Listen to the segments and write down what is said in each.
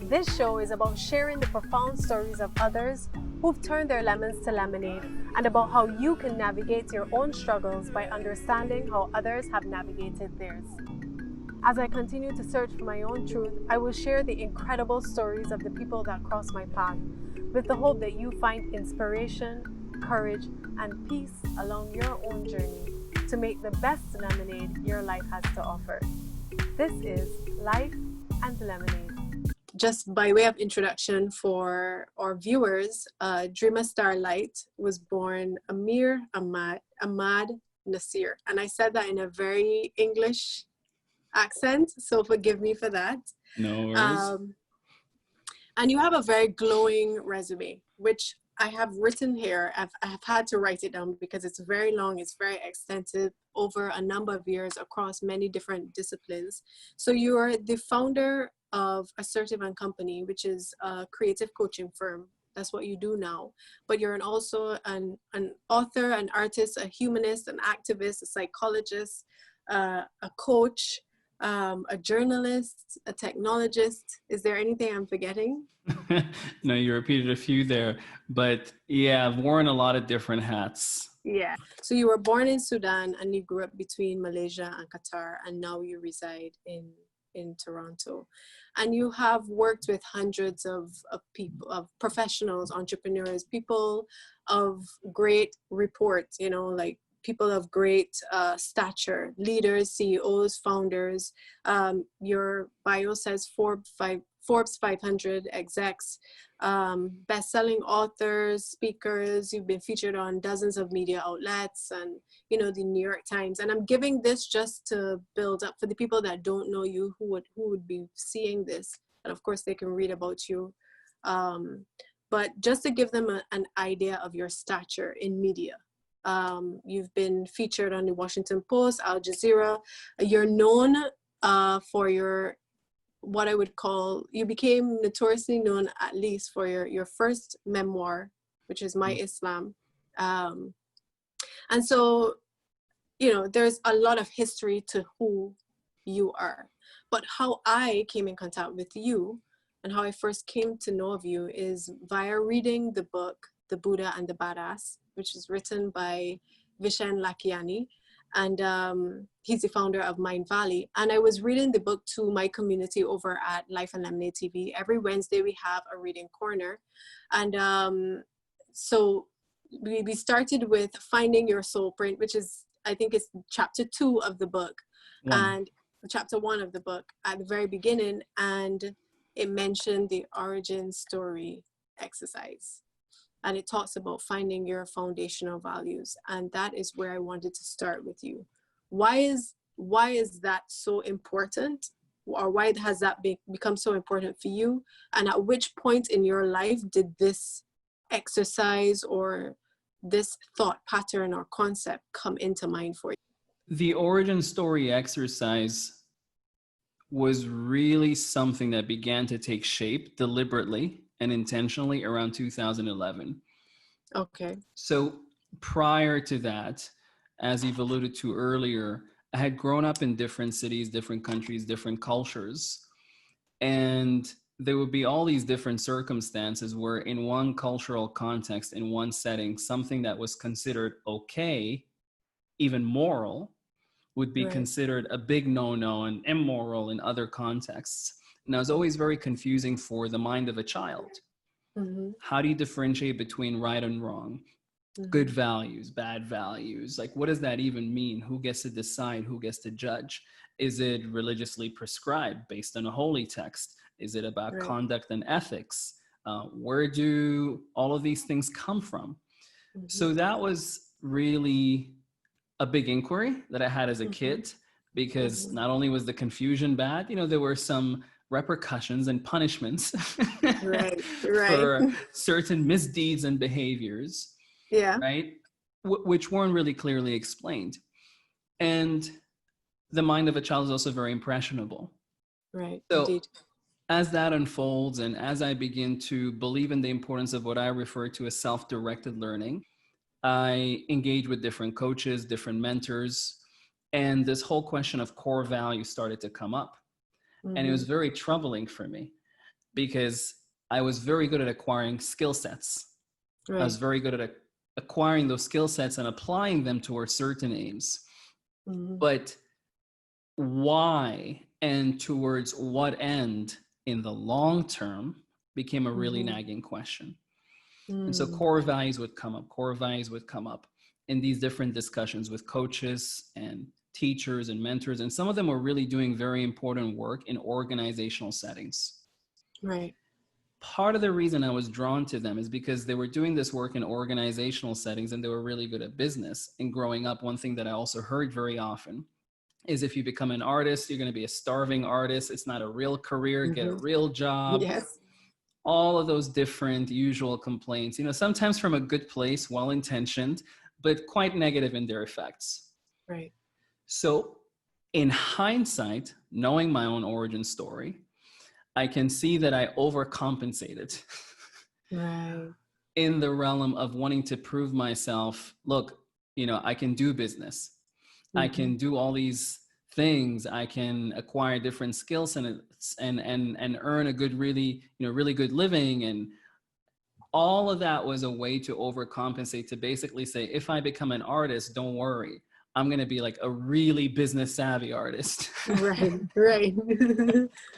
This show is about sharing the profound stories of others who've turned their lemons to lemonade, and about how you can navigate your own struggles by understanding how others have navigated theirs. As I continue to search for my own truth, I will share the incredible stories of the people that cross my path, with the hope that you find inspiration, courage, and peace along your own journey to make the best lemonade your life has to offer. This is Life and Lemonade. Just by way of introduction for our viewers, Drima Starlight was born Amir Ahmad Nasr. And I said that in a very English accent, so forgive me for that. No worries. And you have a very glowing resume, which I have written here. I've had to write it down because it's very long, it's very extensive, over a number of years across many different disciplines. So you are the founder of Assertive & Company, which is a creative coaching firm. That's what you do now. But you're also an author, an artist, a humanist, an activist, a psychologist, a coach, a journalist, a technologist. Is there anything I'm forgetting? No, you repeated a few there, but yeah, I've worn a lot of different hats. Yeah. So you were born in Sudan and you grew up between Malaysia and Qatar, and now you reside in Toronto. And you have worked with hundreds of people, of professionals, entrepreneurs, people of great report, you know, like people of great stature, leaders, CEOs, founders. Your bio says Forbes 500 execs, best-selling authors, speakers. You've been featured on dozens of media outlets and, you know, the New York Times. And I'm giving this just to build up for the people that don't know you, who would be seeing this. And of course, they can read about you. But just to give them an idea of your stature in media. You've been featured on the Washington Post, Al Jazeera. You're known for your, what I would call, you became notoriously known at least for your first memoir, which is My Islam. And so, you know, there's a lot of history to who you are. But how I came in contact with you and how I first came to know of you is via reading the book, The Buddha and the Badass, which is written by Vishen Lakiani. And he's the founder of Mind Valley. And I was reading the book to my community over at Life and Lemonade TV. Every Wednesday we have a reading corner. And so we started with Finding Your Soul Print, which is, I think it's chapter 2 of the book. And chapter 1 of the book at the very beginning. And it mentioned the origin story exercise. And it talks about finding your foundational values. And that is where I wanted to start with you. Why is that so important? Or why has that become so important for you? And at which point in your life did this exercise or this thought pattern or concept come into mind for you? The origin story exercise was really something that began to take shape deliberately and intentionally around 2011. Okay. So prior to that, as you've alluded to earlier, I had grown up in different cities, different countries, different cultures. And there would be all these different circumstances where in one cultural context, in one setting, something that was considered okay, even moral, would be considered a big no-no and immoral in other contexts. And that was always very confusing for the mind of a child. Mm-hmm. How do you differentiate between right and wrong? Mm-hmm. Good values, bad values? Like, what does that even mean? Who gets to decide? Who gets to judge? Is it religiously prescribed based on a holy text? Is it about conduct and ethics? Where do all of these things come from? Mm-hmm. So that was really a big inquiry that I had as a kid, because not only was the confusion bad, you know, there were some repercussions and punishments for certain misdeeds and behaviors, right? Which weren't really clearly explained. And the mind of a child is also very impressionable. Right, so indeed. As that unfolds and as I begin to believe in the importance of what I refer to as self-directed learning, I engage with different coaches, different mentors, and this whole question of core values started to come up. And it was very troubling for me because I was very good at acquiring skill sets. Right. I was very good at acquiring those skill sets and applying them towards certain aims. But why and towards what end in the long term became a really nagging question. And so core values would come up in these different discussions with coaches and teachers and mentors. And some of them were really doing very important work in organizational settings. Right. Part of the reason I was drawn to them is because they were doing this work in organizational settings and they were really good at business. And growing up, one thing that I also heard very often is if you become an artist, you're going to be a starving artist. It's not a real career, get a real job. Yes. All of those different usual complaints, sometimes from a good place, well-intentioned, but quite negative in their effects. Right. So in hindsight, knowing my own origin story, I can see that I overcompensated Right. in the realm of wanting to prove myself, look, I can do business. I can do all these things. I can acquire different skills and earn a good, really good living. And all of that was a way to overcompensate, to basically say, if I become an artist, don't worry, I'm going to be like a really business savvy artist. Right. Right.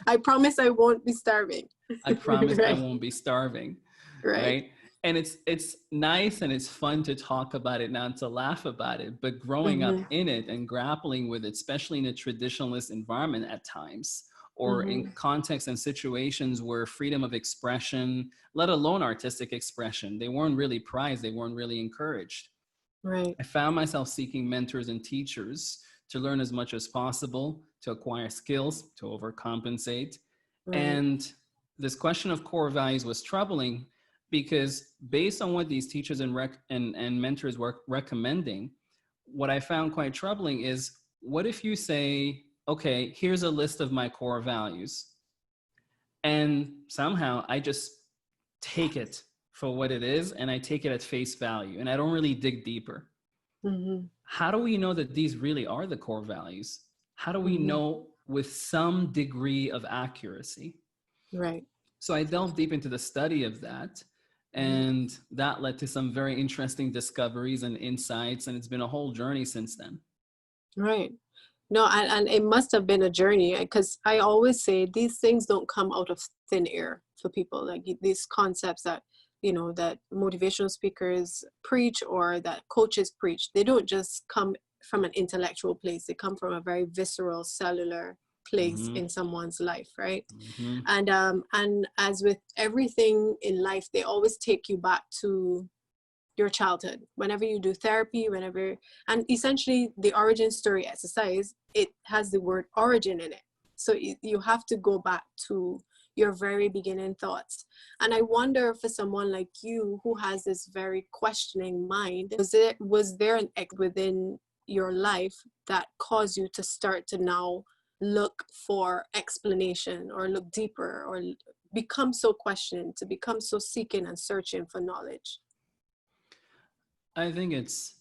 I promise I won't be starving. I promise I won't be starving. Right. And it's nice and it's fun to talk about it now and to laugh about it, but growing up in it and grappling with it, especially in a traditionalist environment at times, or in contexts and situations where freedom of expression, let alone artistic expression, they weren't really prized, they weren't really encouraged. Right. I found myself seeking mentors and teachers to learn as much as possible, to acquire skills, to overcompensate. Right. And this question of core values was troubling, because based on what these teachers and mentors were recommending, what I found quite troubling is, what if you say, okay, here's a list of my core values, and somehow I just take it for what it is and I take it at face value and I don't really dig deeper. How do we know that these really are the core values? How do we know with some degree of accuracy? Right. So I delved deep into the study of that. And that led to some very interesting discoveries and insights. And it's been a whole journey since then. Right. No, and it must have been a journey, because I always say these things don't come out of thin air for people. Like these concepts that, that motivational speakers preach or that coaches preach, they don't just come from an intellectual place. They come from a very visceral, cellular place in someone's life, right? And as with everything in life, they always take you back to your childhood. Whenever you do therapy, and essentially the origin story exercise, it has the word origin in it. So you have to go back to your very beginning thoughts. And I wonder, for someone like you who has this very questioning mind, was there an act within your life that caused you to start to now look for explanation or look deeper or become so questioning, to become so seeking and searching for knowledge? I think it's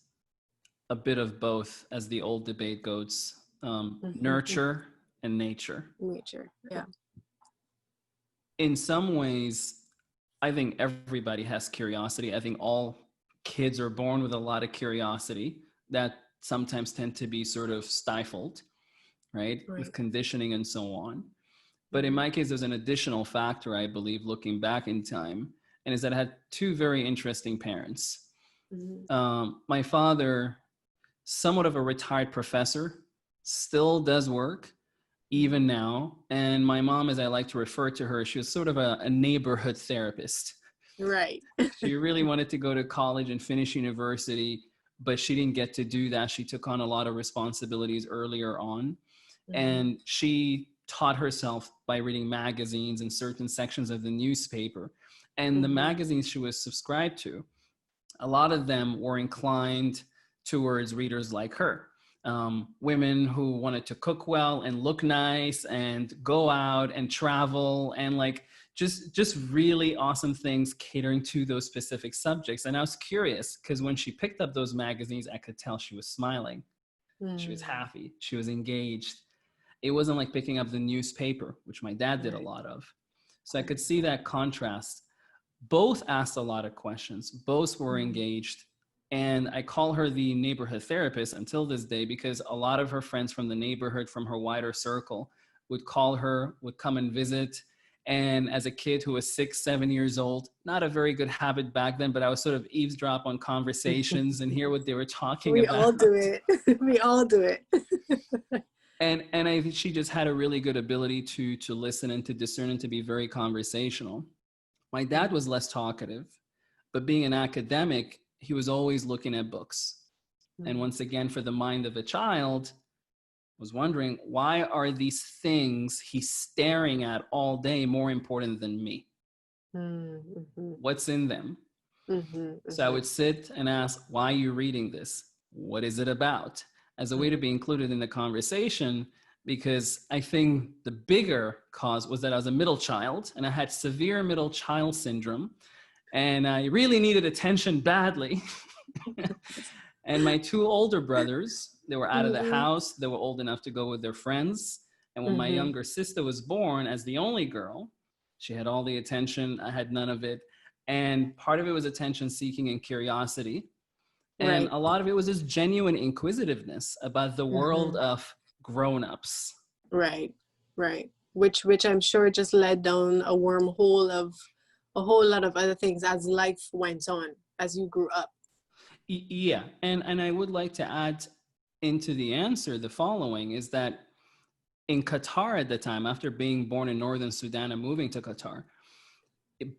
a bit of both, as the old debate goes, nurture and nature. Nature, yeah. In some ways, I think everybody has curiosity. I think all kids are born with a lot of curiosity that sometimes tend to be sort of stifled, right? With conditioning and so on. But in my case, there's an additional factor, I believe, looking back in time, and is that I had two very interesting parents. My father, somewhat of a retired professor, still does work even now. And my mom, as I like to refer to her, she was sort of a neighborhood therapist. Right. She really wanted to go to college and finish university, but she didn't get to do that. She took on a lot of responsibilities earlier on. And she taught herself by reading magazines and certain sections of the newspaper. And the magazines she was subscribed to, a lot of them were inclined towards readers like her. Women who wanted to cook well and look nice and go out and travel and like just really awesome things catering to those specific subjects. And I was curious because when she picked up those magazines, I could tell she was smiling. She was happy. She was engaged. It wasn't like picking up the newspaper, which my dad did a lot of. So I could see that contrast. Both asked a lot of questions. Both were engaged. And I call her the neighborhood therapist until this day, because a lot of her friends from the neighborhood, from her wider circle, would call her, would come and visit. And as a kid who was 6, 7 years old, not a very good habit back then, but I was sort of eavesdrop on conversations and hear what they were talking about. We all do it. We all do it. And I think she just had a really good ability to listen and to discern and to be very conversational. My dad was less talkative, but being an academic, he was always looking at books. And once again, for the mind of a child, was wondering, why are these things he's staring at all day more important than me? What's in them? So I would sit and ask, why are you reading this? What is it about? As a way to be included in the conversation, because I think the bigger cause was that I was a middle child and I had severe middle child syndrome and I really needed attention badly. And my 2 older brothers, they were out of the house. They were old enough to go with their friends. And when my younger sister was born as the only girl, she had all the attention. I had none of it. And part of it was attention seeking and curiosity. And a lot of it was just genuine inquisitiveness about the world of grown-ups. Right. Which I'm sure just led down a wormhole of a whole lot of other things as life went on, as you grew up. Yeah. And I would like to add into the answer the following is that in Qatar at the time, after being born in northern Sudan and moving to Qatar,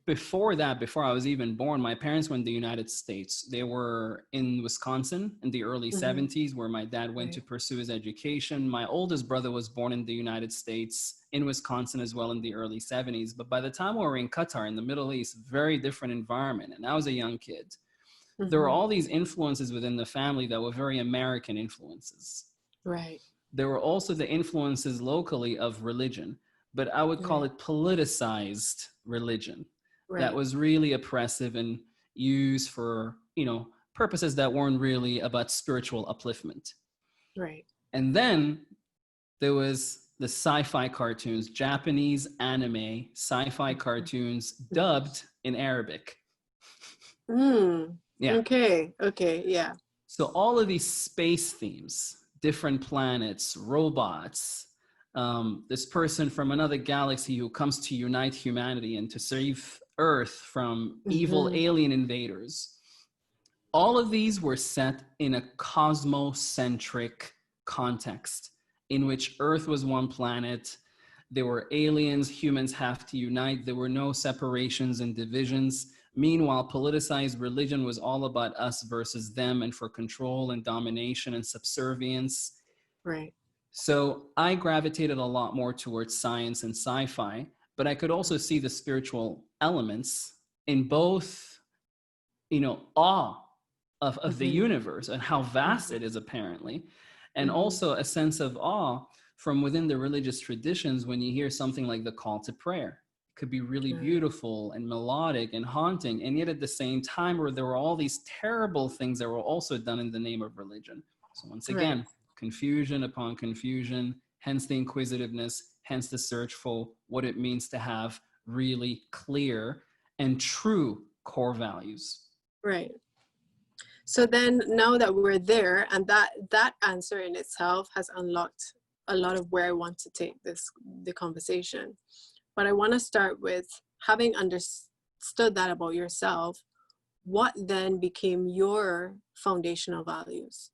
before I was even born, my parents went to the United States. They were in Wisconsin in the early 70s, where my dad went to pursue his education. My oldest brother was born in the United States, in Wisconsin as well, in the early 70s. But by the time we were in Qatar, in the Middle East, very different environment. And I was a young kid. There were all these influences within the family that were very American influences. Right. There were also the influences locally of religion, but I would call it politicized religion that was really oppressive and used for, purposes that weren't really about spiritual upliftment. Right. And then there was the sci-fi cartoons, Japanese anime, sci-fi cartoons dubbed in Arabic. Yeah. Okay. Yeah. So all of these space themes, different planets, robots, this person from another galaxy who comes to unite humanity and to save Earth from evil alien invaders. All of these were set in a cosmocentric context in which Earth was one planet. There were aliens, humans have to unite. There were no separations and divisions. Meanwhile, politicized religion was all about us versus them and for control and domination and subservience. Right. So I gravitated a lot more towards science and sci-fi, but I could also see the spiritual elements in both, awe of the universe and how vast it is apparently, and also a sense of awe from within the religious traditions when you hear something like the call to prayer. It could be really beautiful and melodic and haunting, and yet at the same time where there were all these terrible things that were also done in the name of religion. So once again, confusion upon confusion, hence the inquisitiveness, hence the search for what it means to have really clear and true core values. Right. So then now that we're there, and that answer in itself has unlocked a lot of where I want to take the conversation. But I want to start with, having understood that about yourself, what then became your foundational values?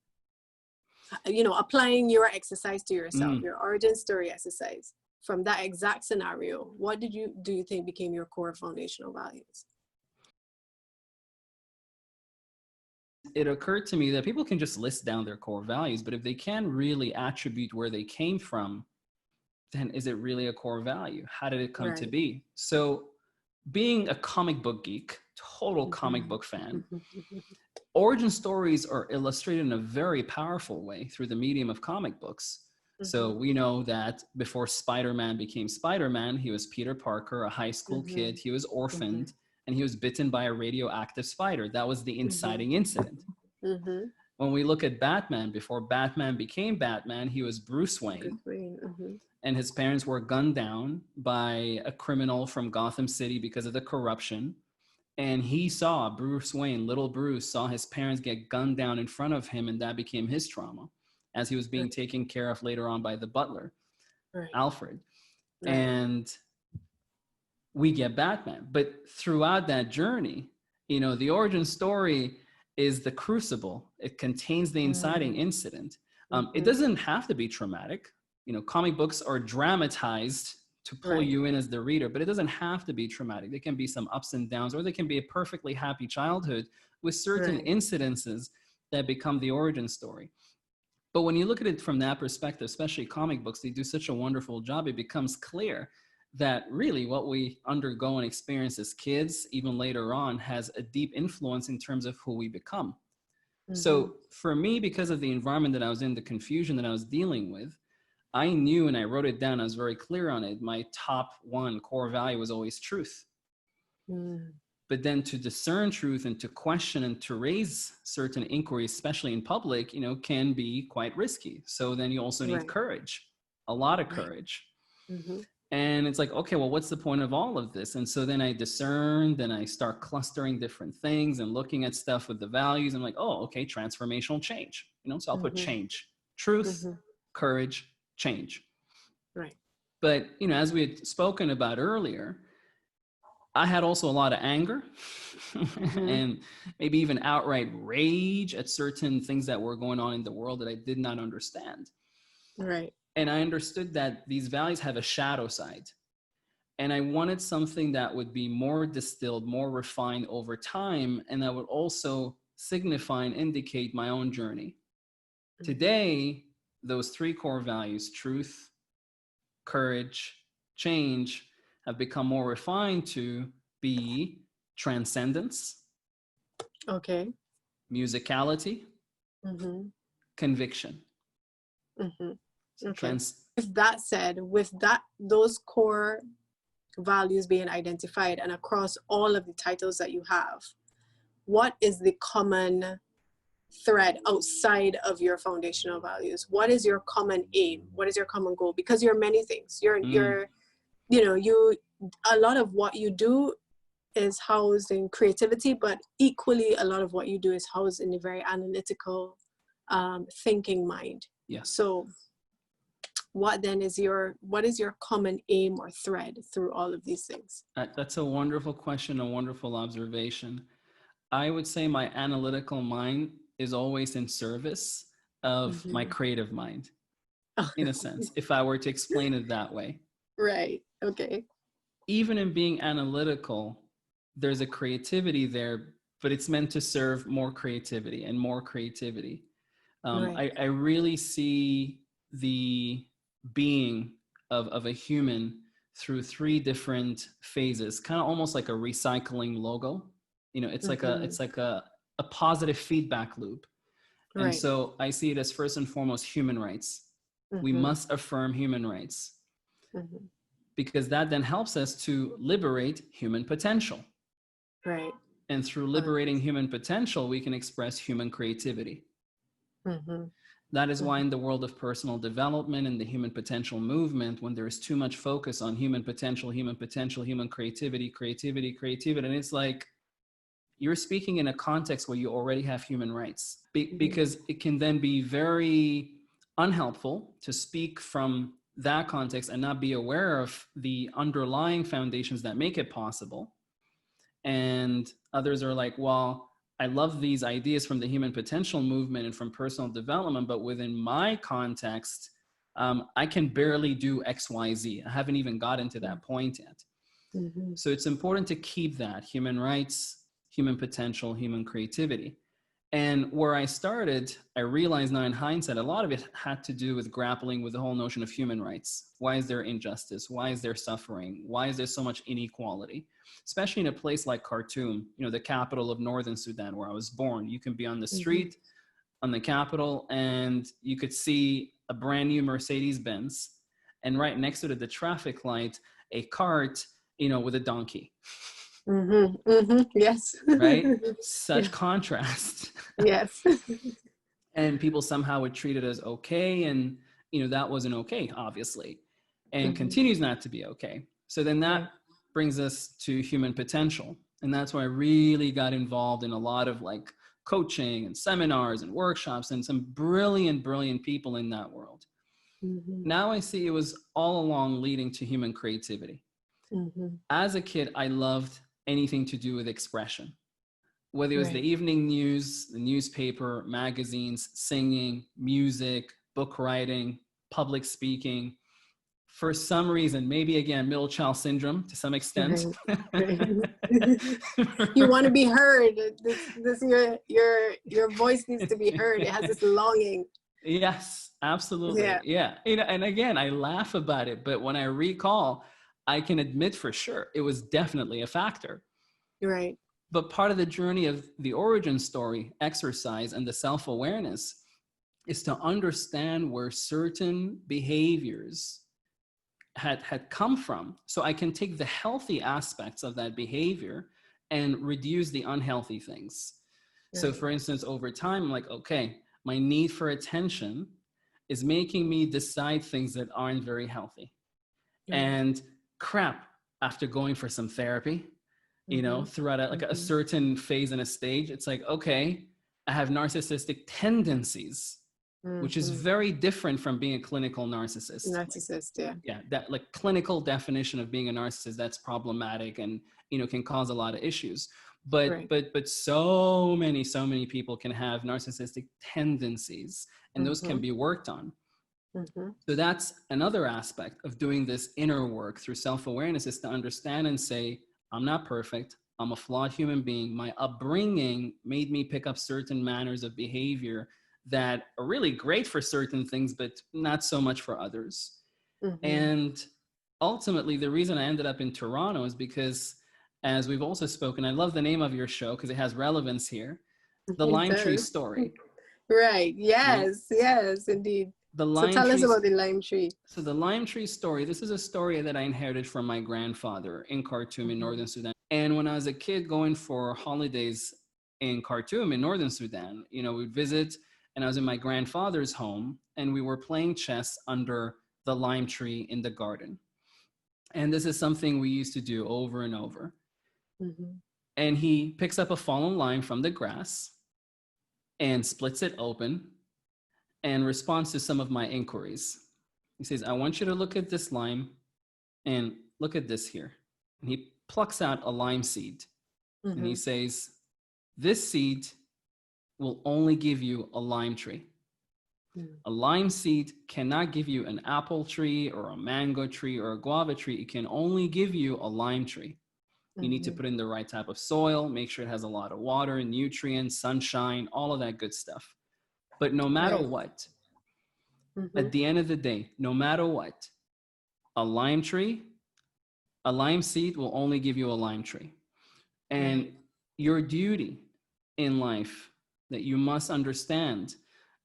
Applying your exercise to yourself, your origin story exercise, from that exact scenario, what do you think became your core foundational values? It occurred to me that people can just list down their core values, but if they can't really attribute where they came from, then is it really a core value? How did it come to be? So being a comic book geek, total comic book fan, origin stories are illustrated in a very powerful way through the medium of comic books. So we know that before Spider-Man became Spider-Man, he was Peter Parker, a high school kid. He was orphaned and he was bitten by a radioactive spider. That was the inciting incident. When we look at Batman, before Batman became Batman, he was Bruce Wayne. And his parents were gunned down by a criminal from Gotham City because of the corruption. And he saw Bruce Wayne, little Bruce, saw his parents get gunned down in front of him, and that became his trauma as he was being taken care of later on by the butler, Alfred. And we get Batman. But throughout that journey, you know, the origin story is the crucible. It contains the inciting incident. It doesn't have to be traumatic. You know, comic books are dramatized to pull you in as the reader, but it doesn't have to be traumatic. There can be some ups and downs, or there can be a perfectly happy childhood with certain incidences that become the origin story. But when you look at it from that perspective, especially comic books, they do such a wonderful job. It becomes clear that really what we undergo and experience as kids, even later on, has a deep influence in terms of who we become. So for me, because of the environment that I was in, the confusion that I was dealing with, I knew, and I wrote it down, I was very clear on it, my top one core value was always truth. But then to discern truth and to question and to raise certain inquiries, especially in public, you know, can be quite risky. So then you also need courage, a lot of courage. And it's like, okay, well, what's the point of all of this? And so then I discerned, and I start clustering different things and looking at stuff with the values. I'm like, oh, okay, transformational change. You know, so I'll put change, truth, courage, change. But, you know, as we had spoken about earlier, I had also a lot of anger and maybe even outright rage at certain things that were going on in the world that I did not understand. And I understood that these values have a shadow side. And I wanted something that would be more distilled, more refined over time, and that would also signify and indicate my own journey. Today, those three core values, truth, courage, change, have become more refined to be transcendence, musicality, conviction. With that said, with those core values being identified and across all of the titles that you have, what is the common thread outside of your foundational values? What is your common aim? What is your common goal? Because you're many things. You're you know, a lot of what you do is housed in creativity, but equally a lot of what you do is housed in a very analytical thinking mind. So what is your common aim or thread through all of these things? That's a wonderful question, a wonderful observation. I would say my analytical mind is always in service of my creative mind, in a sense, if I were to explain it that way. Even in being analytical, there's a creativity there, but it's meant to serve more creativity and more creativity. I really see the being of a human through three different phases, kind of almost like a recycling logo. You know, it's like a positive feedback loop. And so I see it as first and foremost human rights. We must affirm human rights because that then helps us to liberate human potential. And through liberating human potential, we can express human creativity. That is why in the world of personal development and the human potential movement, when there is too much focus on human potential, human creativity, and it's like, you're speaking in a context where you already have human rights, because it can then be very unhelpful to speak from that context and not be aware of the underlying foundations that make it possible. And others are like, well, I love these ideas from the human potential movement and from personal development, but within my context, I can barely do X, Y, Z. I haven't even gotten to that point yet. So it's important to keep that human rights, human potential, human creativity. And where I started, I realized now in hindsight, a lot of it had to do with grappling with the whole notion of human rights. Why is there injustice? Why is there suffering? Why is there so much inequality? Especially in a place like Khartoum, you know, the capital of Northern Sudan, where I was born. You can be on the street, on the capital, and you could see a brand new Mercedes-Benz, and right next to it at the traffic light, a cart, you know, with a donkey. Yes. Right? Such contrast. Yes. and people somehow would treat it as okay. And, you know, that wasn't okay, obviously, and continues not to be okay. So then that brings us to human potential. And that's why I really got involved in a lot of like coaching and seminars and workshops and some brilliant, brilliant people in that world. Now I see it was all along leading to human creativity. As a kid, I loved anything to do with expression, whether it was the evening news, the newspaper, magazines, singing, music, book writing, public speaking. For some reason, maybe again, middle child syndrome to some extent. You want to be heard. Your voice needs to be heard. It has this longing. Yes, absolutely. Yeah. You know, and again, I laugh about it, but when I recall, I can admit for sure it was definitely a factor. Right. But part of the journey of the origin story, exercise, and the self-awareness is to understand where certain behaviors had come from, so I can take the healthy aspects of that behavior and reduce the unhealthy things. So for instance, over time, I'm like, okay, my need for attention is making me decide things that aren't very healthy. And crap, after going for some therapy, you know, throughout a certain phase and a stage, it's like, okay, I have narcissistic tendencies, which is very different from being a clinical narcissist. Yeah, that like clinical definition of being a narcissist, that's problematic and, you know, can cause a lot of issues. But so many people can have narcissistic tendencies, and those can be worked on. So that's another aspect of doing this inner work through self-awareness, is to understand and say, I'm not perfect. I'm a flawed human being. My upbringing made me pick up certain manners of behavior that are really great for certain things, but not so much for others. And ultimately, the reason I ended up in Toronto is because, as we've also spoken, I love the name of your show because it has relevance here, The Lime Tree Story. Right. Yes. Yes, indeed. So tell us about the lime tree. So the lime tree story, this is a story that I inherited from my grandfather in Khartoum in northern Sudan. And when I was a kid going for holidays in Khartoum in northern Sudan, you know, we'd visit, and I was in my grandfather's home, and we were playing chess under the lime tree in the garden. And this is something we used to do over and over. And he picks up a fallen lime from the grass and splits it open and responds to some of my inquiries. He says, I want you to look at this lime and look at this here. And he plucks out a lime seed. And he says, this seed will only give you a lime tree. A lime seed cannot give you an apple tree or a mango tree or a guava tree. It can only give you a lime tree. You need to put in the right type of soil, make sure it has a lot of water, nutrients, sunshine, all of that good stuff. But no matter what, at the end of the day, no matter what, a lime tree, a lime seed will only give you a lime tree. And your duty in life that you must understand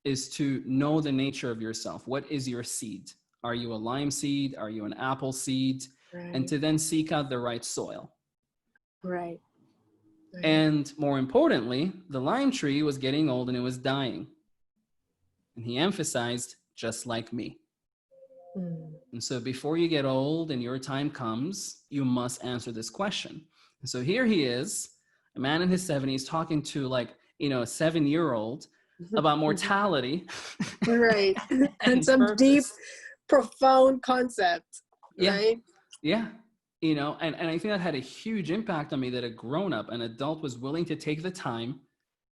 is to know the nature of yourself. What is your seed? Are you a lime seed? Are you an apple seed? And to then seek out the right soil. And more importantly, the lime tree was getting old and it was dying. And he emphasized, just like me. And so before you get old and your time comes, you must answer this question. And so here he is, a man in his 70s, talking to, like, you know, a 7-year-old about mortality. And some purpose. Deep, profound concept. Right? Yeah. You know, and I think that had a huge impact on me, that a grown-up, an adult, was willing to take the time,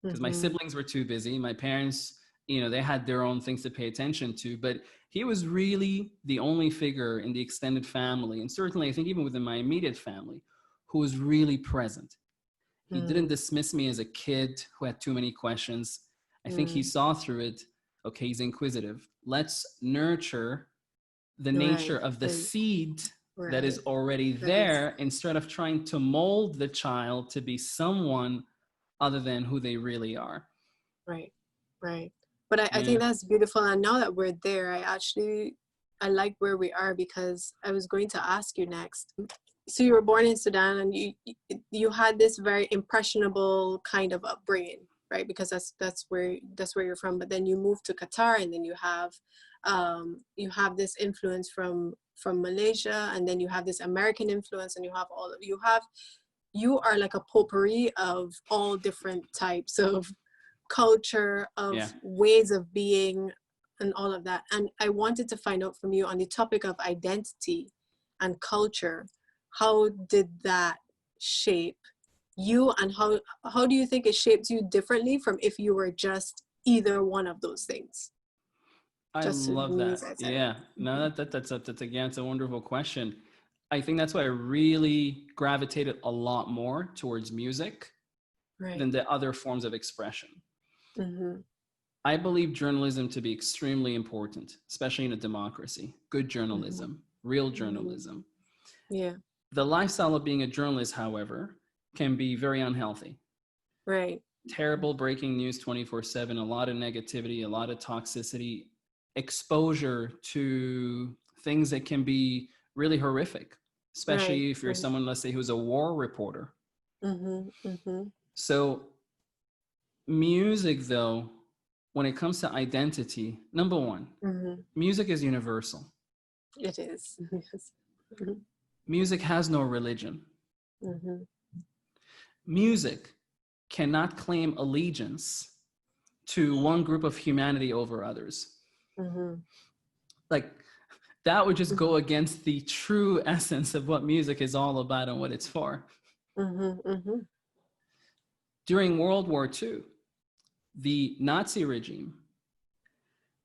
because my siblings were too busy. My parents, you know, they had their own things to pay attention to, but he was really the only figure in the extended family, and certainly I think even within my immediate family, who was really present. He didn't dismiss me as a kid who had too many questions. I think he saw through it. Okay, he's inquisitive. Let's nurture the nature of the seed that is already there, instead of trying to mold the child to be someone other than who they really are. But I think that's beautiful. And now that we're there, I like where we are, because I was going to ask you next. So you were born in Sudan, and you had this very impressionable kind of upbringing, right? Because that's where you're from. But then you move to Qatar, and then you have this influence from Malaysia, and then you have this American influence, and you are like a potpourri of all different types of culture, of ways of being, and all of that. And I wanted to find out from you on the topic of identity and culture. How did that shape you, and how do you think it shaped you differently from if you were just either one of those things? I love that. Yeah, no, Mm-hmm. that's a wonderful question. I think that's why I really gravitated a lot more towards music than the other forms of expression. Mm-hmm. I believe journalism to be extremely important, especially in a democracy. Good journalism, real journalism. Yeah. The lifestyle of being a journalist, however, can be very unhealthy. Right. Terrible breaking news 24/7, a lot of negativity, a lot of toxicity, exposure to things that can be really horrific, especially if you're someone, let's say, who's a war reporter. Mm-hmm. Mm-hmm. So music, though, when it comes to identity, number one, music is universal. It is. Yes. Mm-hmm. Music has no religion. Music cannot claim allegiance to one group of humanity over others. Like, that would just go against the true essence of what music is all about and what it's for. During World War II, the Nazi regime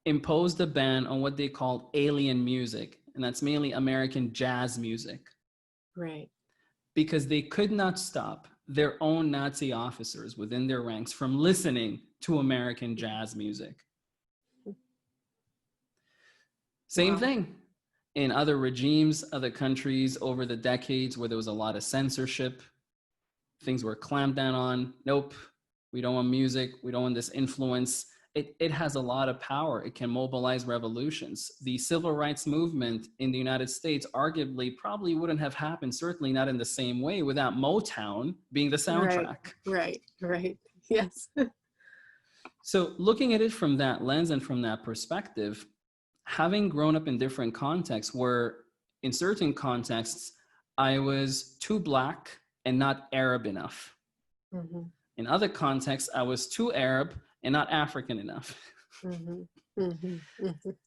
imposed a ban on what they called alien music, and that's mainly American jazz music. Right. Because they could not stop their own Nazi officers within their ranks from listening to American jazz music. Same thing in other regimes, other countries over the decades where there was a lot of censorship. Things were clamped down on. Nope, we don't want music. We don't want this influence. It has a lot of power. It can mobilize revolutions. The civil rights movement in the United States arguably probably wouldn't have happened, certainly not in the same way, without Motown being the soundtrack. Right. Yes. So looking at it from that lens and from that perspective, having grown up in different contexts where in certain contexts, I was too Black and not Arab enough. In other contexts, I was too Arab and not African enough.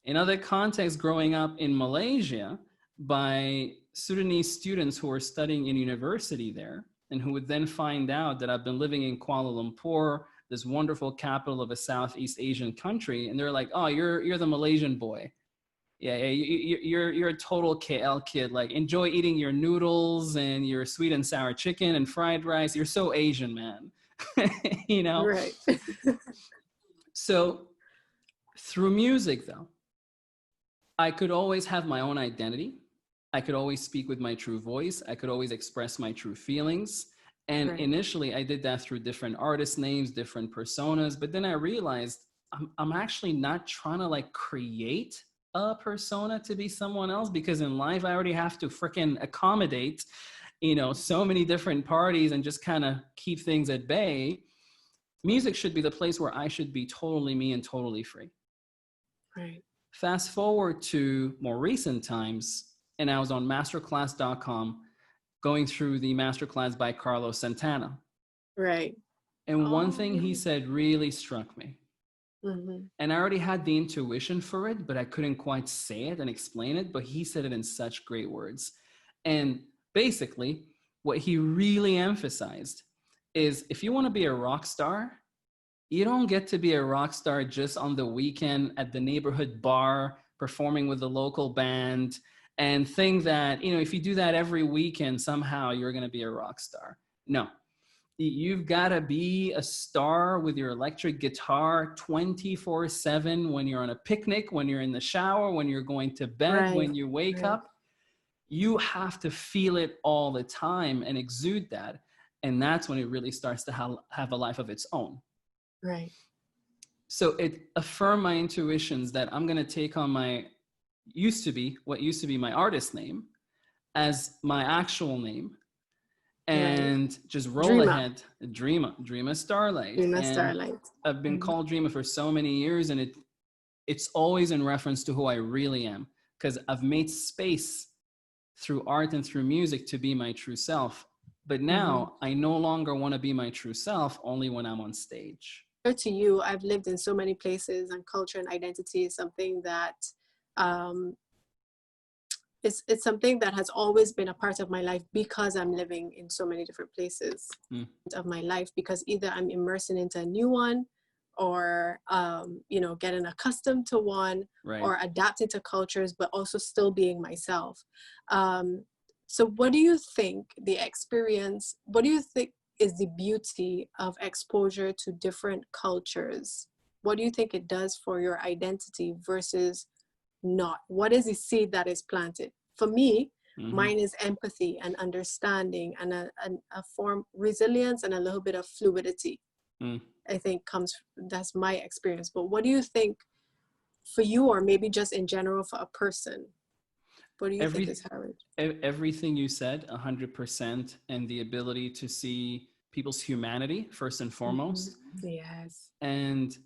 In other contexts, growing up in Malaysia by Sudanese students who were studying in university there and who would then find out that I've been living in Kuala Lumpur, this wonderful capital of a Southeast Asian country. And they're like, oh, you're the Malaysian boy. Yeah, you're a total KL kid. Like, enjoy eating your noodles and your sweet and sour chicken and fried rice. You're so Asian, man. You know? Right. So through music, though, I could always have my own identity. I could always speak with my true voice. I could always express my true feelings. And initially, I did that through different artist names, different personas. But then I realized I'm actually not trying to like create a persona to be someone else, because in life, I already have to freaking accommodate, you know, so many different parties and just kind of keep things at bay. Music should be the place where I should be totally me and totally free. Right. Fast forward to more recent times, and I was on masterclass.com going through the masterclass by Carlos Santana. Right. And one thing he said really struck me. And I already had the intuition for it, but I couldn't quite say it and explain it. But he said it in such great words. And basically, what he really emphasized is if you want to be a rock star, you don't get to be a rock star just on the weekend at the neighborhood bar, performing with the local band, and think that, you know, if you do that every weekend, somehow you're going to be a rock star. No. You've got to be a star with your electric guitar 24/7 when you're on a picnic, when you're in the shower, when you're going to bed, when you wake up. You have to feel it all the time and exude that. And that's when it really starts to have a life of its own. Right. So it affirmed my intuitions that I'm going to take on what used to be my artist name as my actual name. Right. and just roll Drima. ahead. Drima Starlight. Drima And Starlight. I've been called Drima for so many years, and it's always in reference to who I really am, because I've made space through art and through music to be my true self. But now I no longer want to be my true self only when I'm on stage. To you, I've lived in so many places, and culture and identity is something that it's something that has always been a part of my life, because I'm living in so many different places of my life, because either I'm immersing into a new one, or getting accustomed to one, Right. or adapting to cultures, but also still being myself. So what do you think is the beauty of exposure to different cultures? What do you think it does for your identity versus not? What is the seed that is planted? For me, mine is empathy and understanding, and a form resilience, and a little bit of fluidity. I think that's my experience. But what do you think for you, or maybe just in general for a person? What do you think is Howard? Everything you said, 100%, and the ability to see people's humanity first and foremost. Yes. And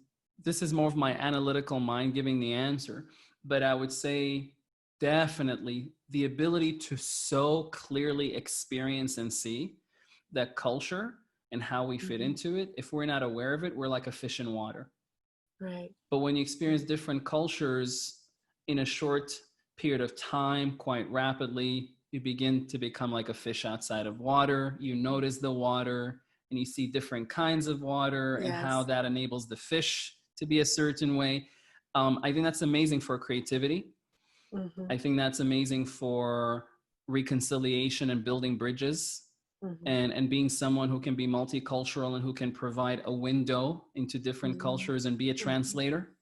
this is more of my analytical mind giving the answer, but I would say definitely the ability to so clearly experience and see that culture and how we fit into it. If we're not aware of it, we're like a fish in water. Right. But when you experience different cultures in a short period of time, quite rapidly, you begin to become like a fish outside of water. You notice the water, and you see different kinds of water, and how that enables the fish to be a certain way. I think that's amazing for creativity. I think that's amazing for reconciliation and building bridges, and being someone who can be multicultural and who can provide a window into different cultures and be a translator.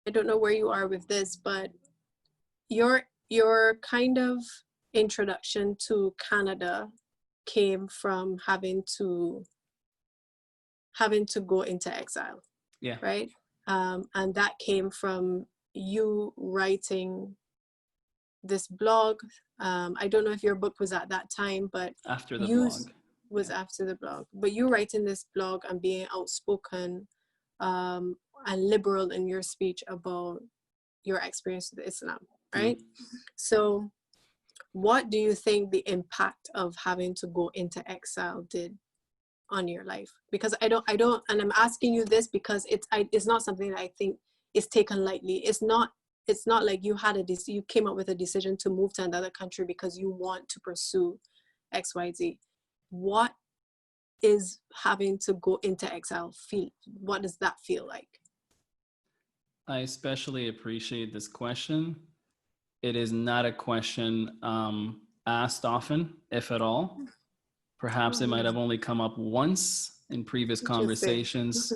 I don't know where you are with this, but your kind of introduction to Canada came from having to go into exile. Yeah. Right. And that came from you writing this blog. I don't know if your book was at that time, but after the blog. Was after the blog. But you writing this blog and being outspoken and liberal in your speech about your experience with Islam, right? So what do you think the impact of having to go into exile did on your life? Because I don't, and I'm asking you this because it's not something that I think is taken lightly. It's not like you came up with a decision to move to another country because you want to pursue XYZ. What is having to go into exile feel? What does that feel like? I especially appreciate this question. It is not a question asked often, if at all. Perhaps it might have only come up once in previous conversations,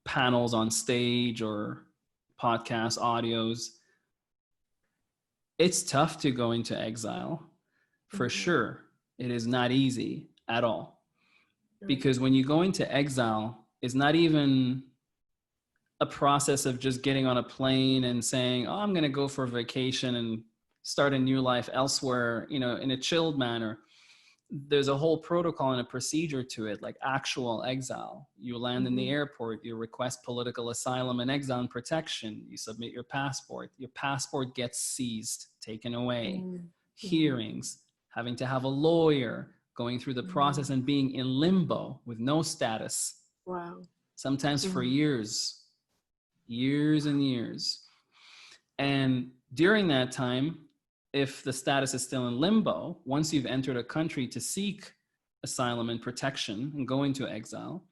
panels on stage, or podcast audios. It's tough to go into exile, for sure. It is not easy at all. Because when you go into exile, it's not even a process of just getting on a plane and saying, oh, I'm going to go for a vacation and start a new life elsewhere, in a chilled manner. There's a whole protocol and a procedure to it, like actual exile. You land in the airport, you request political asylum and exile and protection, you submit your passport gets seized, taken away, hearings, having to have a lawyer, going through the process and being in limbo with no status. Wow. Sometimes for years and years. And during that time, if the status is still in limbo, once you've entered a country to seek asylum and protection and go into exile,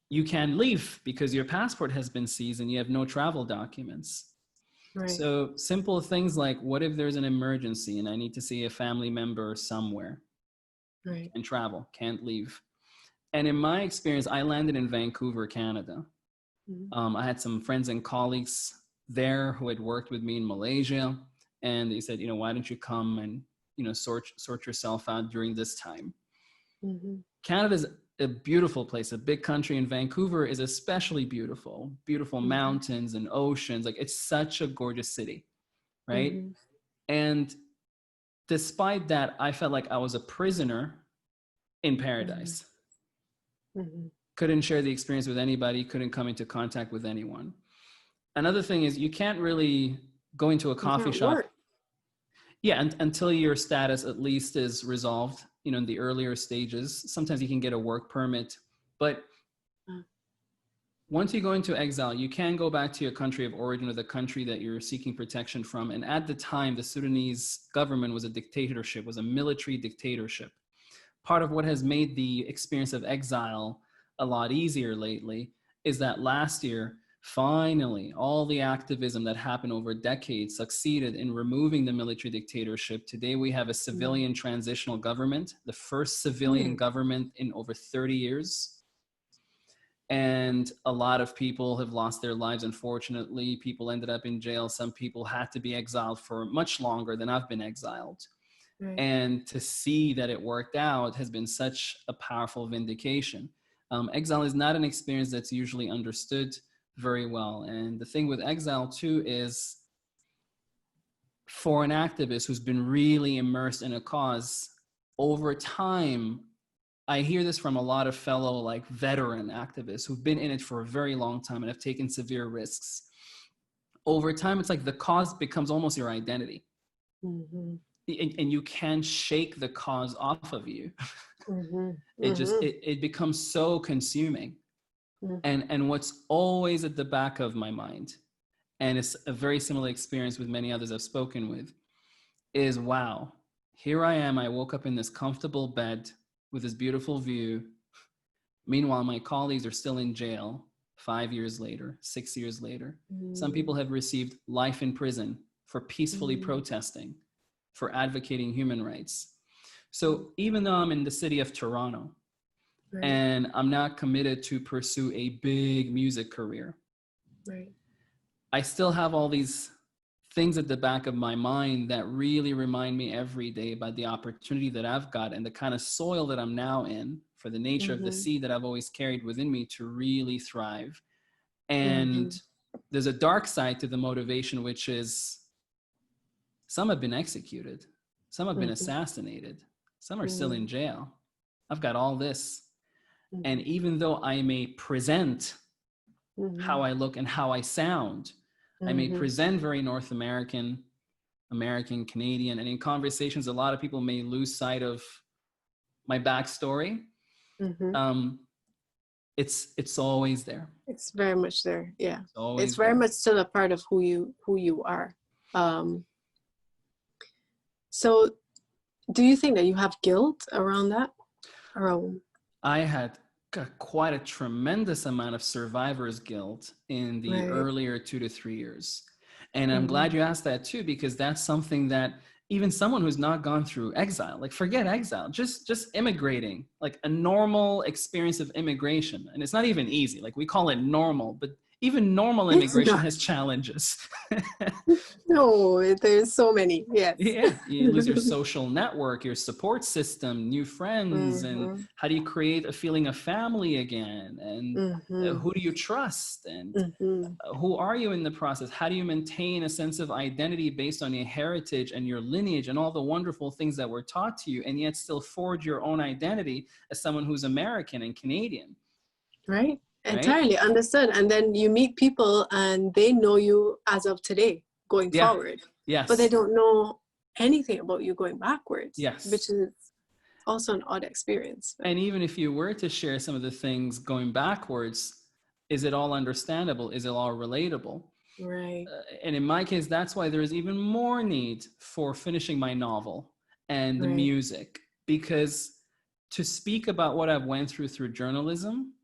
you can't leave because your passport has been seized and you have no travel documents. Right. So simple things like, what if there's an emergency and I need to see a family member somewhere? Right. And travel, can't leave. And in my experience, I landed in Vancouver, Canada. I had some friends and colleagues there who had worked with me in Malaysia. And they said, why don't you come and, sort yourself out during this time? Canada's a beautiful place, a big country, and Vancouver is especially beautiful mountains and oceans. Like, it's such a gorgeous city, right? And despite that, I felt like I was a prisoner in paradise. Mm-hmm. Couldn't share the experience with anybody, couldn't come into contact with anyone. Another thing is you can't really go into a coffee shop. Work. Yeah, until your status at least is resolved, you know, in the earlier stages. Sometimes you can get a work permit, but once you go into exile, you can go back to your country of origin or the country that you're seeking protection from. And at the time, the Sudanese government was a dictatorship, was a military dictatorship. Part of what has made the experience of exile a lot easier lately is that last year, finally, all the activism that happened over decades succeeded in removing the military dictatorship. Today, we have a civilian transitional government, the first civilian government in over 30 years. And a lot of people have lost their lives, unfortunately. People ended up in jail. Some people had to be exiled for much longer than I've been exiled. Right. And to see that it worked out has been such a powerful vindication. Exile is not an experience that's usually understood very well. And the thing with exile too is, for an activist who's been really immersed in a cause, over time, I hear this from a lot of fellow like veteran activists who've been in it for a very long time and have taken severe risks. Over time, it's like the cause becomes almost your identity. Mm-hmm. And you can't shake the cause off of you. Mm-hmm. It becomes so consuming. Mm-hmm. And what's always at the back of my mind, and it's a very similar experience with many others I've spoken with, is wow, here I am. I woke up in this comfortable bed with this beautiful view. Meanwhile, my colleagues are still in jail 5 years later, 6 years later. Mm. Some people have received life in prison for peacefully protesting, for advocating human rights. So even though I'm in the city of Toronto, right, and I'm not committed to pursue a big music career, right, I still have all these things at the back of my mind that really remind me every day about the opportunity that I've got and the kind of soil that I'm now in for the nature of the seed that I've always carried within me to really thrive. And there's a dark side to the motivation, which is some have been executed, some have been assassinated, some are still in jail. I've got all this. And even though I may present how I look and how I sound, I may present very North American, Canadian, and in conversations, a lot of people may lose sight of my backstory. It's always there. It's very much there. Yeah, it's very much still a part of who you are. So, do you think that you have guilt around that? I had quite a tremendous amount of survivor's guilt in the earlier 2 to 3 years. And I'm glad you asked that too, because that's something that even someone who's not gone through exile, like forget exile, just immigrating, like a normal experience of immigration. And it's not even easy. Like we call it normal, but even normal immigration has challenges. No, there's so many. Yes. Yeah, you lose your social network, your support system, new friends, and how do you create a feeling of family again? And who do you trust? And who are you in the process? How do you maintain a sense of identity based on your heritage and your lineage and all the wonderful things that were taught to you, and yet still forge your own identity as someone who's American and Canadian? Right. Entirely understood. And then you meet people and they know you as of today going forward. Yes. But they don't know anything about you going backwards. Yes. Which is also an odd experience. And even if you were to share some of the things going backwards, is it all understandable? Is it all relatable? Right. And in my case, that's why there is even more need for finishing my novel and the music, because to speak about what I've went through journalism,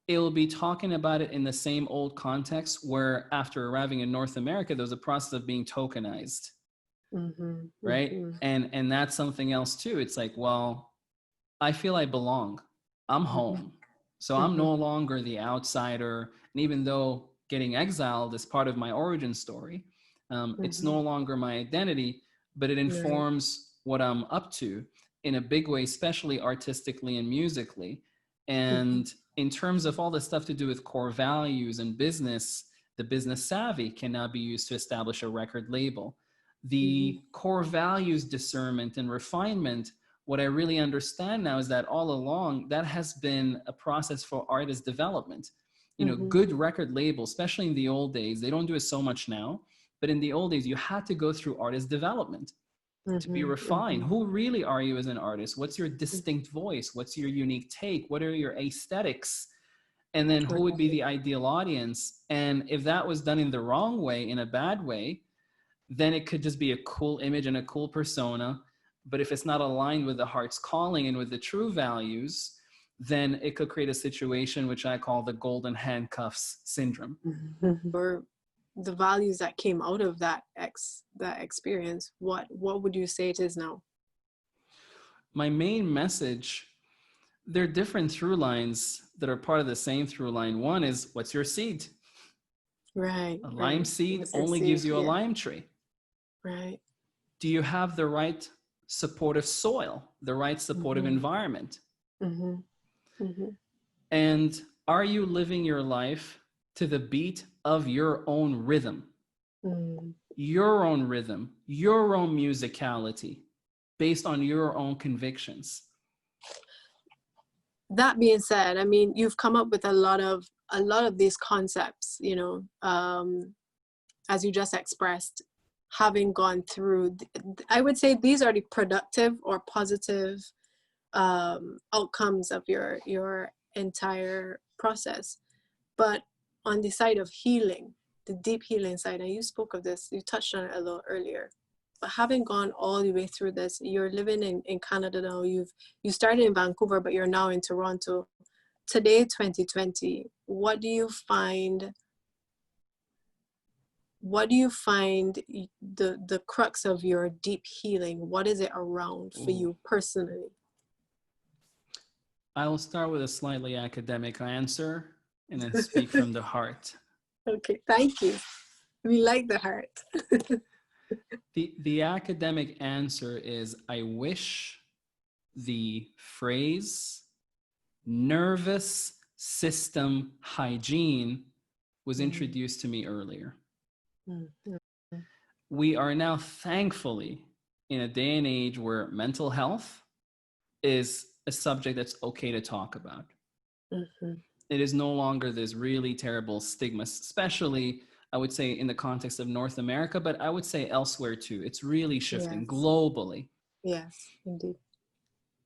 it will be talking about it in the same old context where after arriving in North America, there was a process of being tokenized, right? And that's something else too. It's like, well, I feel I belong. I'm home. So I'm no longer the outsider. And even though getting exiled is part of my origin story, it's no longer my identity, but it informs what I'm up to in a big way, especially artistically and musically. And in terms of all the stuff to do with core values and business, the business savvy can now be used to establish a record label. The core values discernment and refinement what I really understand now is that all along, that has been a process for artist development. You know, good record labels, especially in the old days, they don't do it so much now, but in the old days, you had to go through artist development to be refined. Who really are you as an artist? What's your distinct voice? What's your unique take? What are your aesthetics? And then who would be the ideal audience? And if that was done in the wrong way, in a bad way, then it could just be a cool image and a cool persona. But if it's not aligned with the heart's calling and with the true values, then it could create a situation which I call the golden handcuffs syndrome. Or the values that came out of that experience, what would you say it is now? My main message, there are different through lines that are part of the same through line. One is, what's your seed? Right. A lime seed only gives you a lime tree. Right. Do you have the right supportive soil, the right supportive environment? And are you living your life to the beat of your own rhythm? Your own rhythm, your own musicality, based on your own convictions. That being said, I mean, you've come up with a lot of these concepts, you know, as you just expressed, having gone through, I would say these are the productive or positive outcomes of your entire process. But on the side of healing, the deep healing side, and you spoke of this, you touched on it a little earlier, but having gone all the way through this, you're living in Canada now, you started in Vancouver, but you're now in Toronto. Today, 2020, what do you find the crux of your deep healing? What is it around for you personally? I will start with a slightly academic answer and then speak from the heart. Okay, thank you. We like the heart. The academic answer is, I wish the phrase nervous system hygiene was introduced to me earlier. We are now thankfully in a day and age where mental health is a subject that's okay to talk about. It is no longer this really terrible stigma, especially I would say in the context of North America, but I would say elsewhere too. It's really shifting globally. Yes, indeed.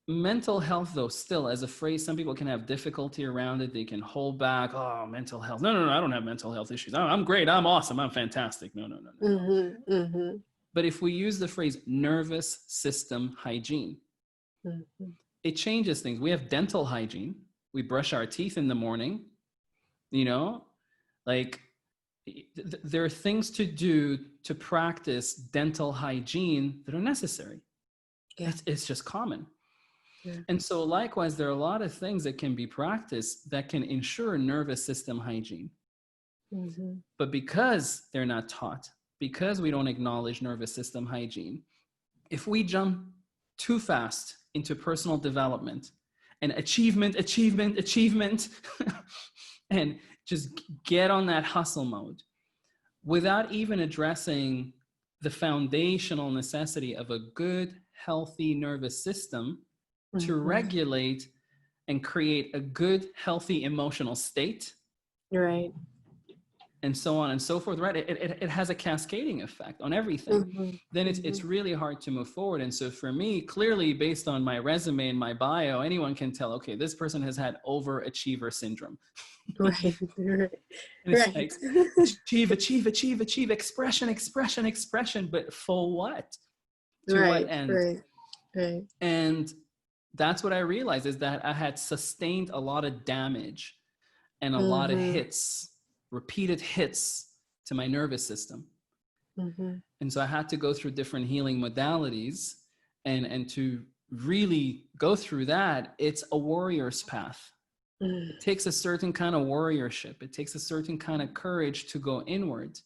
Mental health, though, still as a phrase, some people can have difficulty around it. They can hold back. Oh, mental health. No, I don't have mental health issues. I'm great. I'm awesome. I'm fantastic. No. But if we use the phrase nervous system hygiene, it changes things. We have dental hygiene. We brush our teeth in the morning, you know, like there are things to do to practice dental hygiene that are necessary. It's just common. And so likewise, there are a lot of things that can be practiced that can ensure nervous system hygiene. But because they're not taught, because we don't acknowledge nervous system hygiene, if we jump too fast into personal development and achievement, and just get on that hustle mode without even addressing the foundational necessity of a good, healthy nervous system to regulate and create a good, healthy emotional state. Right. And so on and so forth, right? It has a cascading effect on everything. Then it's really hard to move forward. And so for me, clearly based on my resume and my bio, anyone can tell, okay, this person has had overachiever syndrome. Right. And it's like, achieve, expression, but for what? To what end? Right. And that's what I realized, is that I had sustained a lot of damage and a lot of hits, repeated hits to my nervous system. And so I had to go through different healing modalities, and to really go through that, it's a warrior's path. It takes a certain kind of warriorship. It takes a certain kind of courage to go inward.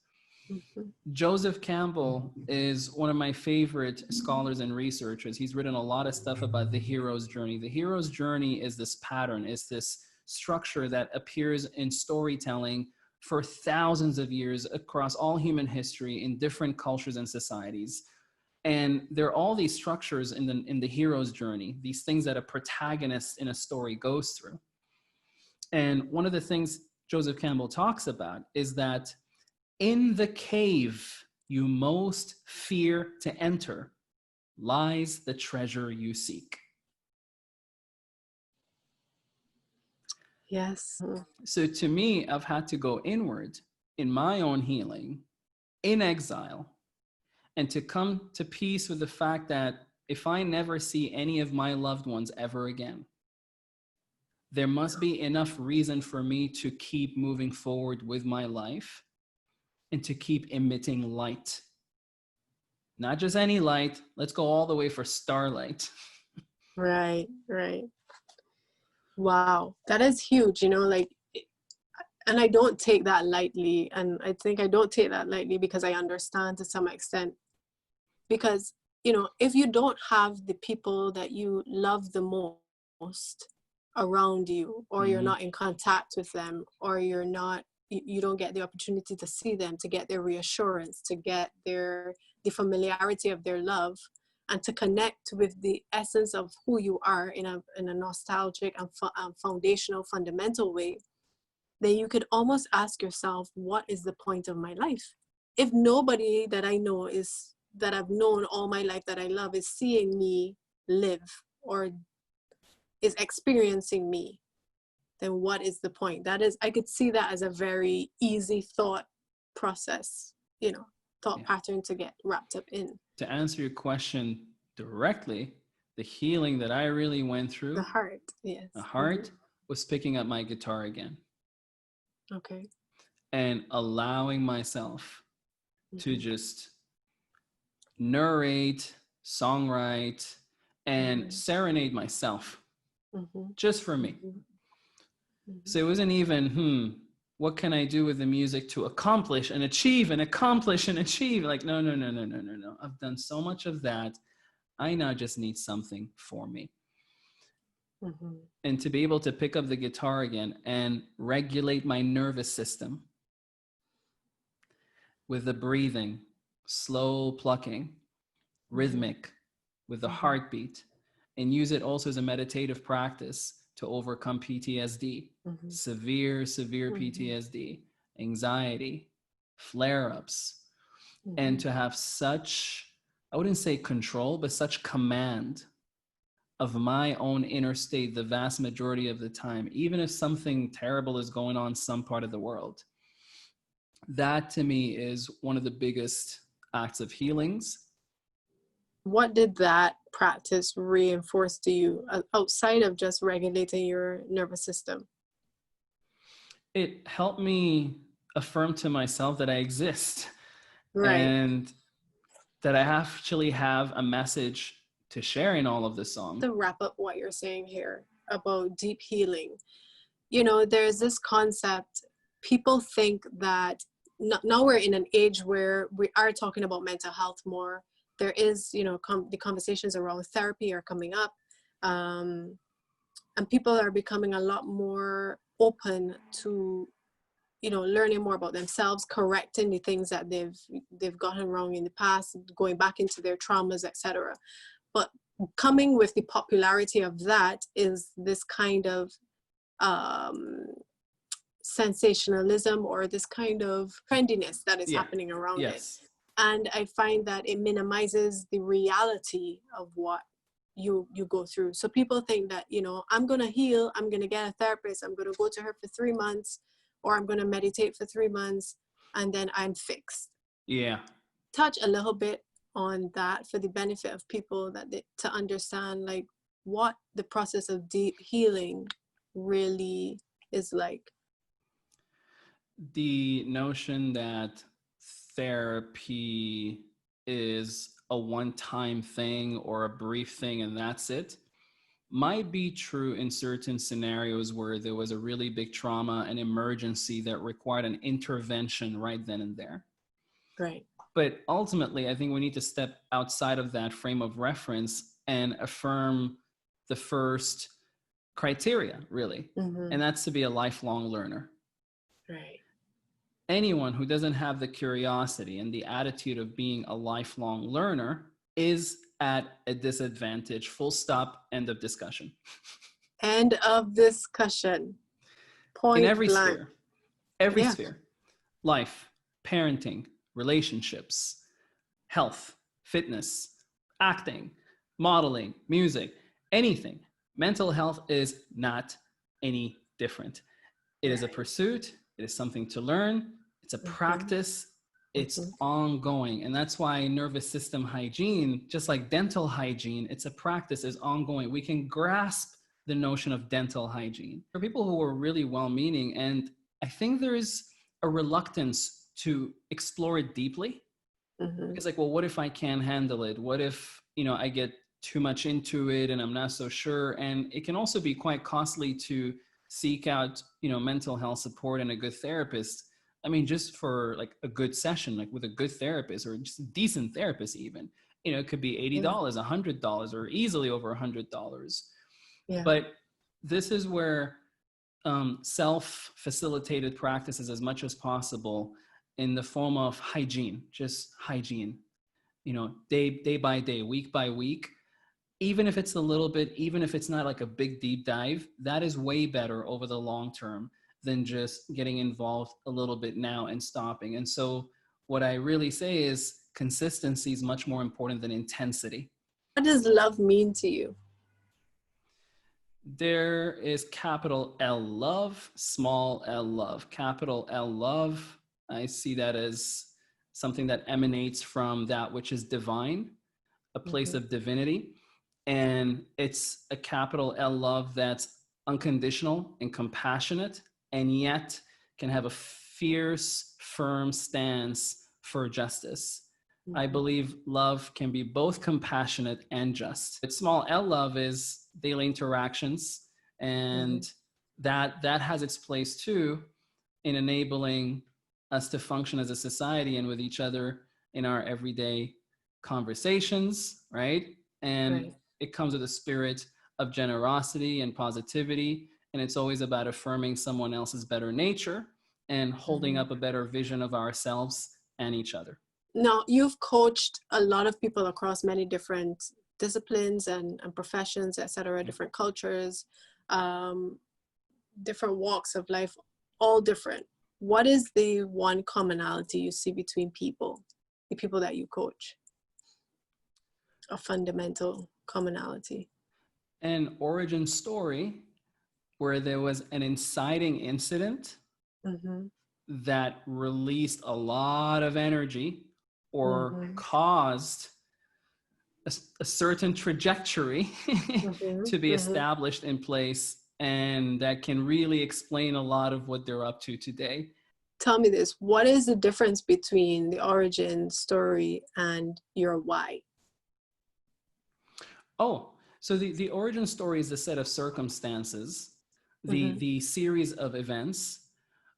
Joseph Campbell is one of my favorite scholars and researchers. He's written a lot of stuff about the hero's journey. The hero's journey is this pattern, is this structure that appears in storytelling for thousands of years across all human history in different cultures and societies. And there are all these structures in the hero's journey, these things that a protagonist in a story goes through. And one of the things Joseph Campbell talks about is that in the cave you most fear to enter lies the treasure you seek. Yes. So to me, I've had to go inward in my own healing, in exile, and to come to peace with the fact that if I never see any of my loved ones ever again, there must be enough reason for me to keep moving forward with my life and to keep emitting light. Not just any light. Let's go all the way for starlight. Right, right. Wow, that is huge, you know, like, and I don't take that lightly. And I think I don't take that lightly because I understand to some extent. Because, you know, if you don't have the people that you love the most around you, or you're not in contact with them, or you don't get the opportunity to see them, to get their reassurance, to get the familiarity of their love, and to connect with the essence of who you are in a nostalgic and foundational, fundamental way, then you could almost ask yourself, what is the point of my life? If nobody that I know that I've known all my life that I love is seeing me live or is experiencing me, then what is the point? I could see that as a very easy thought process, you know, thought pattern to get wrapped up in. To answer your question directly, the healing that I really went through, the heart, yes. The heart was picking up my guitar again. Okay. And allowing myself to just narrate, songwrite, and serenade myself just for me. So it wasn't even, what can I do with the music to accomplish and achieve and accomplish and achieve? Like, no. I've done so much of that. I now just need something for me. And to be able to pick up the guitar again and regulate my nervous system with the breathing, slow plucking, rhythmic, with the heartbeat, and use it also as a meditative practice to overcome PTSD, severe PTSD, anxiety, flare-ups, and to have such, I wouldn't say control, but such command of my own inner state the vast majority of the time, even if something terrible is going on some part of the world. That to me is one of the biggest acts of healings. What did that practice reinforce to you outside of just regulating your nervous system? It helped me affirm to myself that I exist, right, and that I actually have a message to share in all of this song. To wrap up what you're saying here about deep healing, you know, there's this concept. People think that now we're in an age where we are talking about mental health more. There is, you know, the conversations around therapy are coming up, and people are becoming a lot more open to, you know, learning more about themselves, correcting the things that they've gotten wrong in the past, going back into their traumas, etc. But coming with the popularity of that is this kind of sensationalism, or this kind of trendiness that is happening around it. And I find that it minimizes the reality of what you go through. So people think that, you know, I'm going to heal, I'm going to get a therapist, I'm going to go to her for 3 months, or I'm going to meditate for 3 months, and then I'm fixed. Touch a little bit on that for the benefit of people, to understand like what the process of deep healing really is like. The notion that therapy is a one-time thing or a brief thing and that's it might be true in certain scenarios where there was a really big trauma, an emergency that required an intervention right then and there. Right. But ultimately, I think we need to step outside of that frame of reference and affirm the first criteria, really. And that's to be a lifelong learner. Right. Anyone who doesn't have the curiosity and the attitude of being a lifelong learner is at a disadvantage. Full stop, end of discussion. End of discussion. In Point every blank. sphere, every Yeah. sphere, life, parenting, relationships, health, fitness, acting, modeling, music, anything. Mental health is not any different. It is a pursuit. It is something to learn. It's a practice. It's ongoing. And that's why nervous system hygiene, just like dental hygiene, it's a practice, is ongoing. We can grasp the notion of dental hygiene. For people who are really well-meaning, and I think there is a reluctance to explore it deeply. It's like, well, what if I can't handle it? What if, I get too much into it and I'm not so sure? And it can also be quite costly to seek out, mental health support and a good therapist. I mean, just for like a good session, like with a good therapist or just a decent therapist even, it could be $80, $100, or easily over $100. Yeah. But this is where self-facilitated practices as much as possible in the form of hygiene, just hygiene, day by day, week by week, even if it's a little bit, even if it's not like a big deep dive, that is way better over the long term than just getting involved a little bit now and stopping. And so what I really say is consistency is much more important than intensity. What does love mean to you? There is capital L love, small L love. Capital L love, I see that as something that emanates from that which is divine, a place of divinity. And it's a capital L love that's unconditional and compassionate, and yet can have a fierce, firm stance for justice. I believe love can be both compassionate and just. But small L love is daily interactions, and that has its place too in enabling us to function as a society and with each other in our everyday conversations, right? And it comes with a spirit of generosity and positivity, and it's always about affirming someone else's better nature and holding up a better vision of ourselves and each other. Now, you've coached a lot of people across many different disciplines and professions, etc., different cultures, different walks of life, all different. What is the one commonality you see between people, the people that you coach? A fundamental commonality. An origin story where there was an inciting incident that released a lot of energy or caused a certain trajectory to be established in place, and that can really explain a lot of what they're up to today. Tell me this, what is the difference between the origin story and your why? Oh, so the origin story is the set of circumstances, the series of events,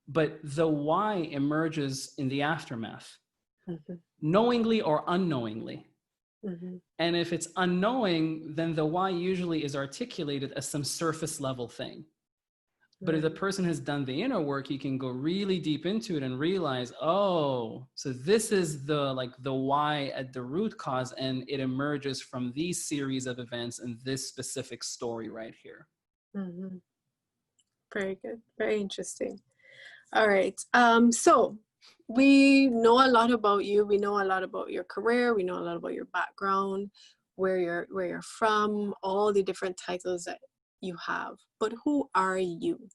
but the why emerges in the aftermath, knowingly or unknowingly. And if it's unknowing, then the why usually is articulated as some surface level thing. But if the person has done the inner work, you can go really deep into it and realize, oh, so this is the why at the root cause, and it emerges from these series of events and this specific story right here. Very good. Very interesting. All right. So we know a lot about you. We know a lot about your career. We know a lot about your background, where you're from, all the different titles that you have. But who are you?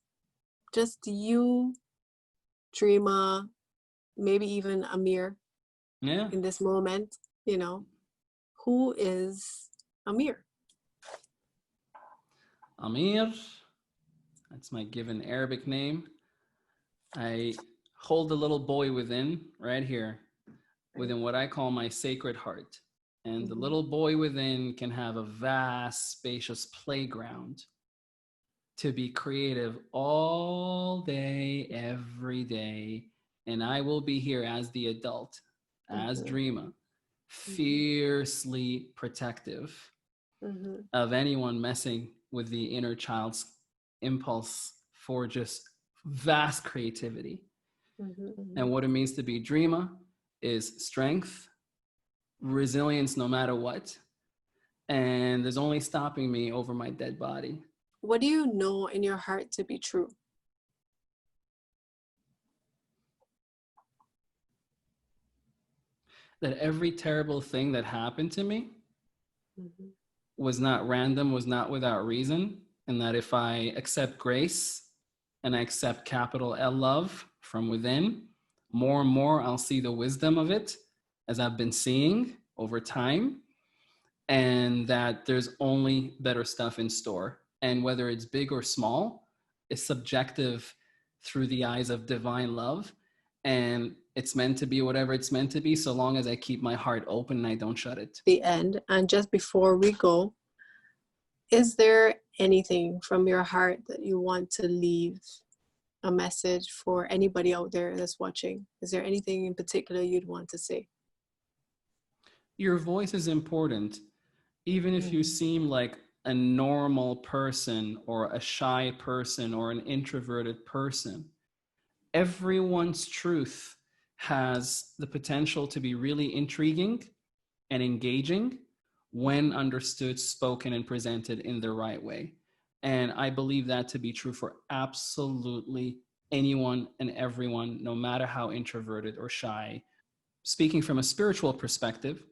Just you, Drima, maybe even Amir. In this moment, who is Amir? Amir, that's my given Arabic name. I hold the little boy within, right here, within what I call my sacred heart. And the little boy within can have a vast, spacious playground to be creative all day, every day. And I will be here as the adult, as Drima, fiercely protective of anyone messing with the inner child's impulse for just vast creativity. And what it means to be Drima is strength, resilience no matter what. And there's only stopping me over my dead body. What do you know in your heart to be true? That every terrible thing that happened to me Mm-hmm. was not random, was not without reason. And that if I accept grace and I accept capital L love from within, more and more I'll see the wisdom of it, as I've been seeing over time. And that there's only better stuff in store. And whether it's big or small, it's subjective through the eyes of divine love. And it's meant to be whatever it's meant to be, so long as I keep my heart open and I don't shut it. The end. And just before we go, is there anything from your heart that you want to leave a message for anybody out there that's watching? Is there anything in particular you'd want to say? Your voice is important. Even if you seem like a normal person or a shy person or an introverted person, everyone's truth has the potential to be really intriguing and engaging when understood, spoken, and presented in the right way. And I believe that to be true for absolutely anyone and everyone, no matter how introverted or shy. Speaking from a spiritual perspective,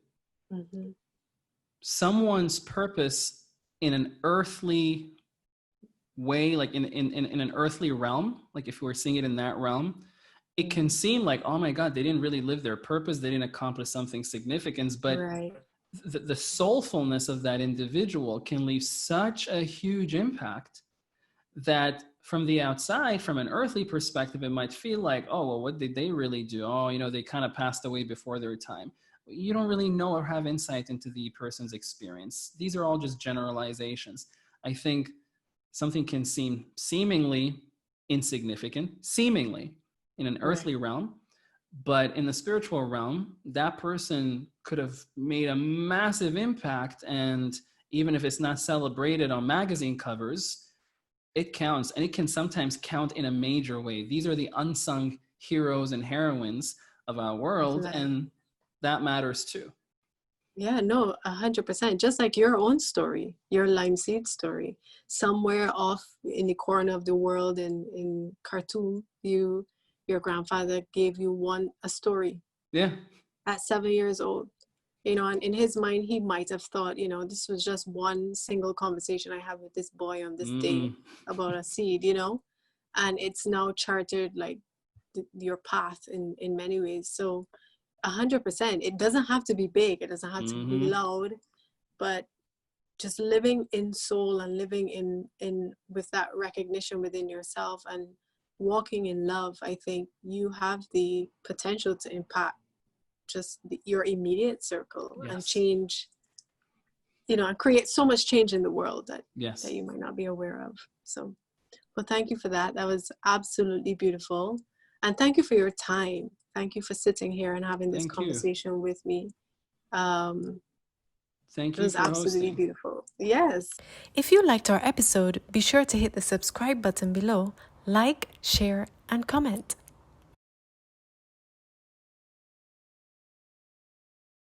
someone's purpose in an earthly way, like in an earthly realm, like if we were seeing it in that realm, it can seem like, oh my God, they didn't really live their purpose, they didn't accomplish something significant. But right. the soulfulness of that individual can leave such a huge impact that from the outside, from an earthly perspective, it might feel like, oh, well, what did they really do? Oh, you know, they kind of passed away before their time. You don't really know or have insight into the person's experience. These are all just generalizations. I think something can seem seemingly insignificant, seemingly in an earthly realm, but in the spiritual realm, that person could have made a massive impact. And even if it's not celebrated on magazine covers, it counts, and it can sometimes count in a major way. These are the unsung heroes and heroines of our world, and that matters too. Yeah, no, 100%. Just like your own story, your Lime Seed story. Somewhere off in the corner of the world in Khartoum, your grandfather gave you a story. Yeah. At 7 years old. You know, and in his mind, he might have thought, you know, this was just one single conversation I had with this boy on this day about a seed, you know, and it's now chartered like your path in many ways. So 100%, it doesn't have to be big. It doesn't have to be loud, but just living in soul and living in with that recognition within yourself and walking in love. I think you have the potential to impact just your immediate circle and change, you know, and create so much change in the world that you might not be aware of. So, well, thank you for that. That was absolutely beautiful. And thank you for your time. Thank you for sitting here and having this conversation with me. Thank you. It was absolutely beautiful. Yes. If you liked our episode, be sure to hit the subscribe button below, like, share, and comment.